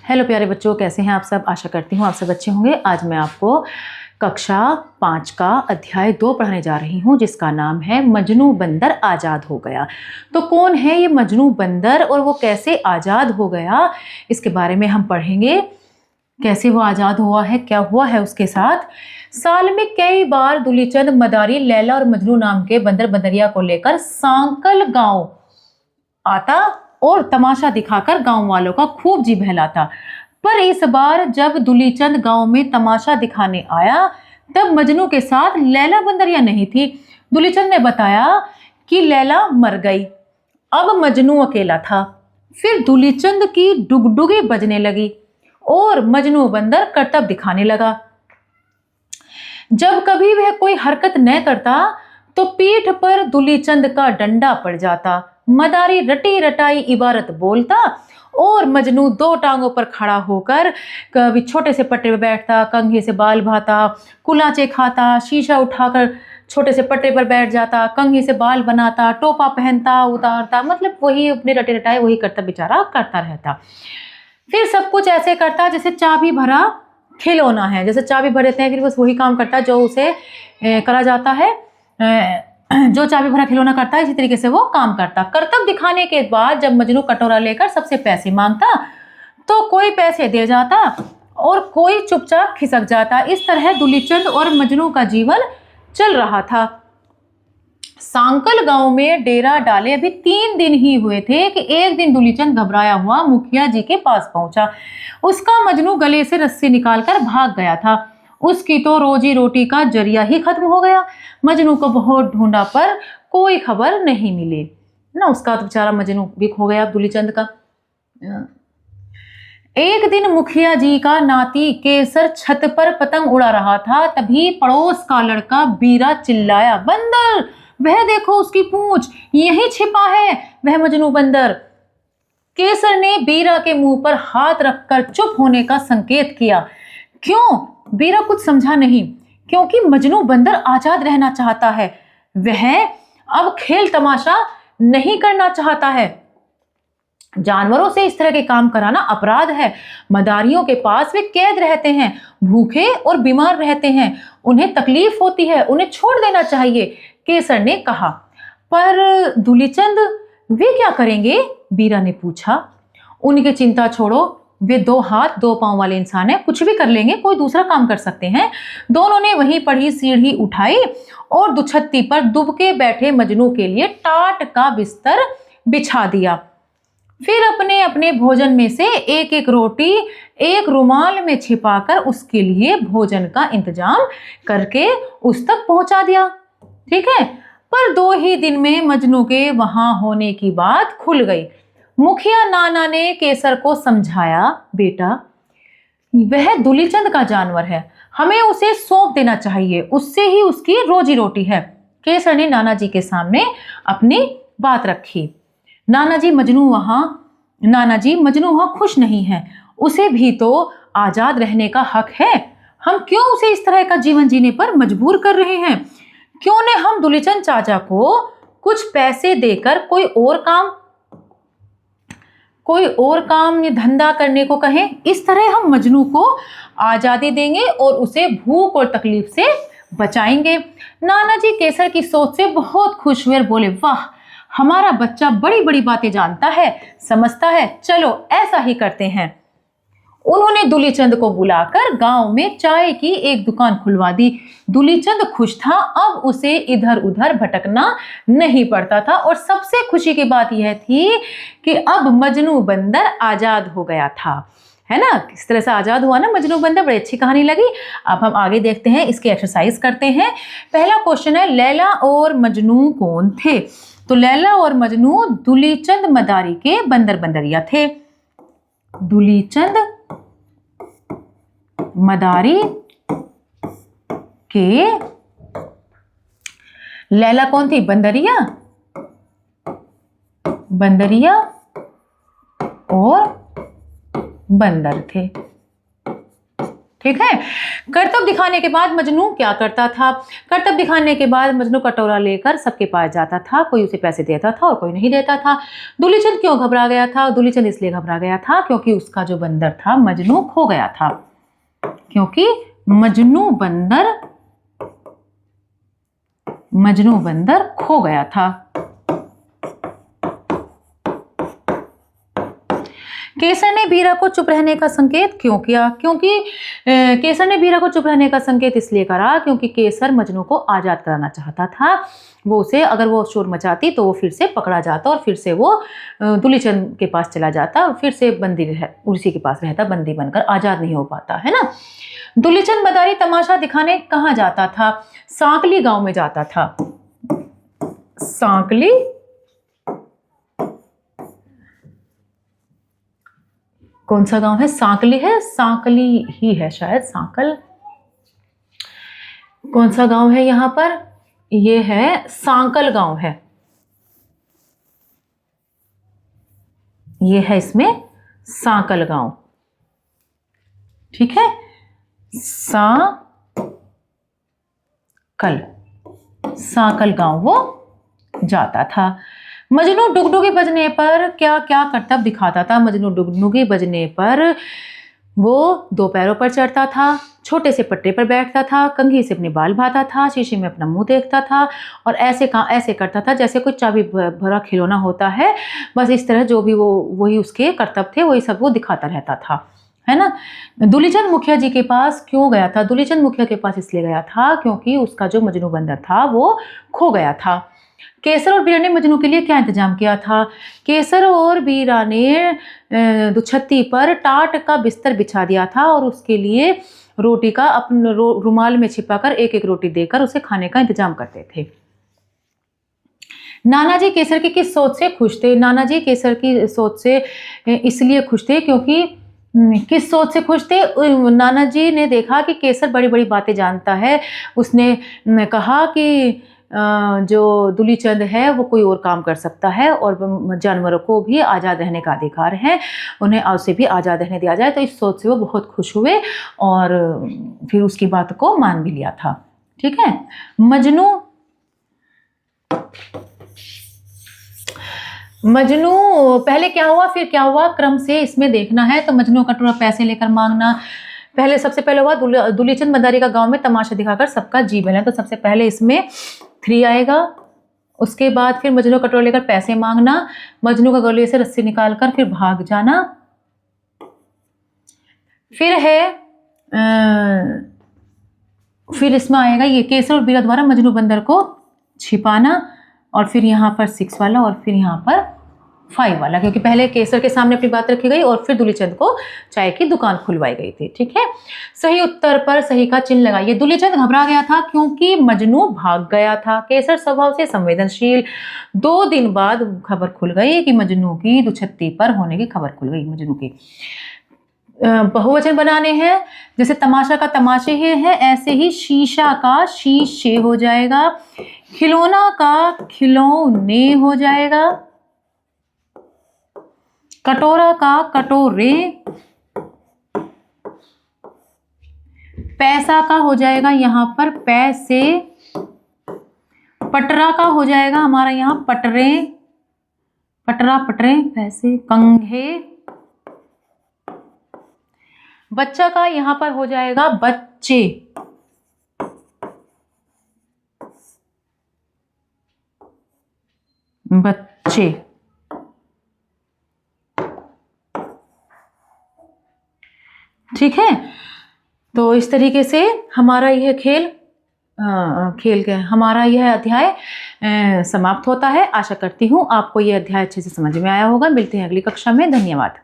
Hello प्यारे बच्चों, कैसे हैं आप सब। आशा करती हूँ आप सब अच्छे होंगे। आज मैं आपको कक्षा 5 का अध्याय 2 पढ़ाने जा रही हूँ, जिसका नाम है मजनू बंदर आज़ाद हो गया। तो कौन है ये मजनू बंदर और वो कैसे आज़ाद हो गया, इसके बारे में हम पढ़ेंगे। कैसे वो आज़ाद हुआ है, क्या हुआ है उसके साथ। साल में कई बार दुलीचंद मदारी लैला और मजनू नाम के बंदर बंदरिया को लेकर सांकल गांव आता और तमाशा दिखाकर गांव वालों का खूब जी बहलाता। पर इस बार जब दुलीचंद गांव में तमाशा दिखाने आया, तब मजनू के साथ लैला बंदरिया नहीं थी। दुलीचंद ने बताया कि लैला मर गई, अब मजनू अकेला था। फिर दुलीचंद की डुगडुगी बजने लगी और मजनू बंदर करतब दिखाने लगा। जब कभी वह कोई हरकत न करता तो पीठ पर दुलीचंद का डंडा पड़ जाता। मदारी रटी रटाई इबारत बोलता और मजनू 2 टांगों पर खड़ा होकर कभी छोटे से पट्टे पर बैठता, कंघी से बाल भाता, कुलाचे खाता, शीशा उठाकर छोटे से पट्टे पर बैठ जाता, कंघी से बाल बनाता, टोपा पहनता उतारता, मतलब वही अपने रटे रटाए वही करता, बेचारा करता रहता। फिर सब कुछ ऐसे करता जैसे चाबी भरा खिलौना है। जैसे चाबी भर देते हैं, फिर बस वही काम करता जो उसे करा जाता है। जो चाबी भरा खिलौना करता है, इसी तरीके से वो काम करता। करतब दिखाने के बाद जब मजनू कटोरा लेकर सबसे पैसे मांगता तो कोई पैसे दे जाता और कोई चुपचाप खिसक जाता। इस तरह दुलीचंद और मजनू का जीवन चल रहा था। सांकल गांव में डेरा डाले अभी 3 दिन ही हुए थे कि एक दिन दुलीचंद घबराया हुआ मुखिया जी के पास पहुंचा। उसका मजनू गले से रस्सी निकालकर भाग गया था। उसकी तो रोजी रोटी का जरिया ही खत्म हो गया। मजनू को बहुत ढूंढा पर कोई खबर नहीं मिली ना। उसका तो बेचारा मजनू भी खो गया दुलीचंद का। एक दिन मुखिया जी का नाती केसर छत पर पतंग उड़ा रहा था, तभी पड़ोस का लड़का बीरा चिल्लाया, बंदर, वह देखो उसकी पूंछ, यही छिपा है वह मजनू बंदर। केसर ने बीरा के मुंह पर हाथ रखकर चुप होने का संकेत किया। क्यों? बीरा कुछ समझा नहीं। क्योंकि मजनू बंदर आजाद रहना चाहता है। वह अब खेल तमाशा नहीं करना चाहता है। जानवरों से इस तरह के काम कराना अपराध है। मदारियों के पास वे कैद रहते हैं, भूखे और बीमार रहते हैं, उन्हें तकलीफ होती है, उन्हें छोड़ देना चाहिए, केसर ने कहा। पर दुलीचंद वे क्या करेंगे? बीरा ने पूछा। उनकी चिंता छोड़ो, वे 2 हाथ 2 पांव वाले इंसान हैं, कुछ भी कर लेंगे, कोई दूसरा काम कर सकते हैं। दोनों ने वहीं पड़ी सीढ़ी उठाई और दुछत्ती पर दुबके बैठे मजनू के लिए टाट का बिस्तर बिछा दिया। फिर अपने अपने भोजन में से एक एक रोटी एक रुमाल में छिपाकर उसके लिए भोजन का इंतजाम करके उस तक पहुंचा दिया। ठीक है। पर 2 ही दिन में मजनू के वहां होने की बात खुल गई। मुखिया नाना ने केसर को समझाया, बेटा, वह दुलीचंद का जानवर है, हमें उसे सौंप देना चाहिए, उससे ही उसकी रोजी रोटी है। केसर ने नाना जी के सामने अपनी बात रखी। नाना जी मजनू वहां खुश नहीं है, उसे भी तो आजाद रहने का हक है। हम क्यों उसे इस तरह का जीवन जीने पर मजबूर कर रहे हैं? क्यों न हम दुलीचंद चाचा को कुछ पैसे देकर कोई और काम या धंधा करने को कहें। इस तरह हम मजनू को आजादी देंगे और उसे भूख और तकलीफ से बचाएंगे। नाना जी केसर की सोच से बहुत खुश हुए और बोले, वाह, हमारा बच्चा बड़ी बड़ी बातें जानता है, समझता है, चलो ऐसा ही करते हैं। उन्होंने दुलीचंद को बुलाकर गांव में चाय की एक दुकान खुलवा दी। दुलीचंद खुश था, अब उसे इधर उधर भटकना नहीं पड़ता था। और सबसे खुशी की बात यह थी कि अब मजनू बंदर आजाद हो गया था, है ना। किस तरह से आजाद हुआ ना मजनू बंदर, बड़ी अच्छी कहानी लगी। अब हम आगे देखते हैं, इसकी एक्सरसाइज करते हैं। पहला क्वेश्चन है, लैला और मजनू कौन थे? तो लैला और मजनू दुलीचंद मदारी के बंदर बंदरिया थे। दुलीचंद मदारी के, लैला कौन थी? बंदरिया और बंदर थे। ठीक है। करतब दिखाने के बाद मजनू क्या करता था? करतब दिखाने के बाद मजनू कटोरा लेकर सबके पास जाता था, कोई उसे पैसे देता था और कोई नहीं देता था। दूलीचंद क्यों घबरा गया था? दूलीचंद इसलिए घबरा गया था क्योंकि उसका जो बंदर था मजनू खो गया था, क्योंकि मजनू बंदर खो गया था। केसर ने बीरा को चुप रहने का संकेत क्यों किया? क्योंकि केसर ने बीरा को चुप रहने का संकेत इसलिए करा क्योंकि केसर मजनू को आजाद कराना चाहता था। वो उसे, अगर वो शोर मचाती तो वो फिर से पकड़ा जाता और फिर से वो दूलीचंद के पास चला जाता, फिर से उसी के पास रहता, बंदी बनकर आजाद नहीं हो पाता, है ना। दूलीचंद मदारी तमाशा दिखाने कहाँ जाता था? सांकली गांव में जाता था। सांकली कौन सा गांव है? सांकली है, सांकली ही है शायद, सांकल। कौन सा गांव है यहाँ पर? ये है सांकल गांव है, ये है इसमें सांकल गांव, ठीक है। सांकल गांव वो जाता था। मजनू डुगडुगी बजने पर क्या क्या करतब दिखाता था? मजनू डुगडुगी बजने पर वो दो पैरों पर चढ़ता था, छोटे से पट्टे पर बैठता था, कंघी से अपने बाल भाता था, शीशे में अपना मुंह देखता था और ऐसे करता था जैसे कोई चाबी भरा खिलौना होता है। बस इस तरह जो भी वही उसके करतब थे, वही सब वो दिखाता रहता था, है ना। दूलीचंद मुखिया जी के पास क्यों गया था? दूलीचंद मुखिया के पास इसलिए गया था क्योंकि उसका जो मजनू बंदर था वो खो गया था। केसर और बीरा ने मजनू के लिए क्या इंतजाम किया था? केसर और बीरा ने दुछत्ती पर टाट का बिस्तर बिछा दिया था और उसके लिए रोटी का अपने रुमाल में छिपाकर एक एक रोटी देकर उसे खाने का इंतजाम करते थे। नानाजी केसर की किस सोच से खुश थे? नानाजी केसर की सोच से इसलिए खुश थे क्योंकि किस सोच से खुश थे? नानाजी ने देखा कि केसर बड़ी बड़ी बातें जानता है। उसने कहा कि जो दूलीचंद है वो कोई और काम कर सकता है और जानवरों को भी आज़ाद रहने का अधिकार है, उन्हें उसे भी आज़ाद रहने दिया जाए। तो इस सोच से वो बहुत खुश हुए और फिर उसकी बात को मान भी लिया था, ठीक है। मजनू पहले क्या हुआ फिर क्या हुआ, क्रम से इसमें देखना है। तो मजनू कटोरा पैसे लेकर मांगना, सबसे पहले हुआ दूलीचंद मदारी का गांव में तमाशा दिखाकर सबका जी बहलाना। तो सबसे पहले इसमें 3 आएगा। उसके बाद फिर मजनू कटोरा लेकर पैसे मांगना, मजनू का गले से रस्सी निकालकर फिर भाग जाना। फिर है फिर इसमें आएगा ये केसर और बीरा द्वारा मजनू बंदर को छिपाना, और फिर यहाँ पर 6 वाला और फिर यहाँ पर 5 वाला, क्योंकि पहले केसर के सामने अपनी बात रखी गई और फिर दूलीचंद को चाय की दुकान खुलवाई गई थी, ठीक है। सही उत्तर पर सही का चिन्ह लगाइए। दूलीचंद घबरा गया था क्योंकि मजनू भाग गया था। केसर स्वभाव से संवेदनशील। 2 दिन बाद खबर खुल गई कि मजनू की दुछत्ती पर होने की खबर खुल गई। मजनू की बहुवचन बनाने हैं, जैसे तमाशा का तमाशे है, ऐसे ही शीशा का शीशे हो जाएगा, खिलौना का खिलौने हो जाएगा, कटोरा का कटोरे, पैसा का हो जाएगा यहां पर पैसे, पटरा का हो जाएगा हमारा यहां पटरे, पटरा पटरे पैसे, कंघे, बच्चा का यहां पर हो जाएगा बच्चे, बच्चे, ठीक है। तो इस तरीके से हमारा यह हमारा यह अध्याय समाप्त होता है। आशा करती हूँ आपको यह अध्याय अच्छे से समझ में आया होगा। मिलते हैं अगली कक्षा में। धन्यवाद।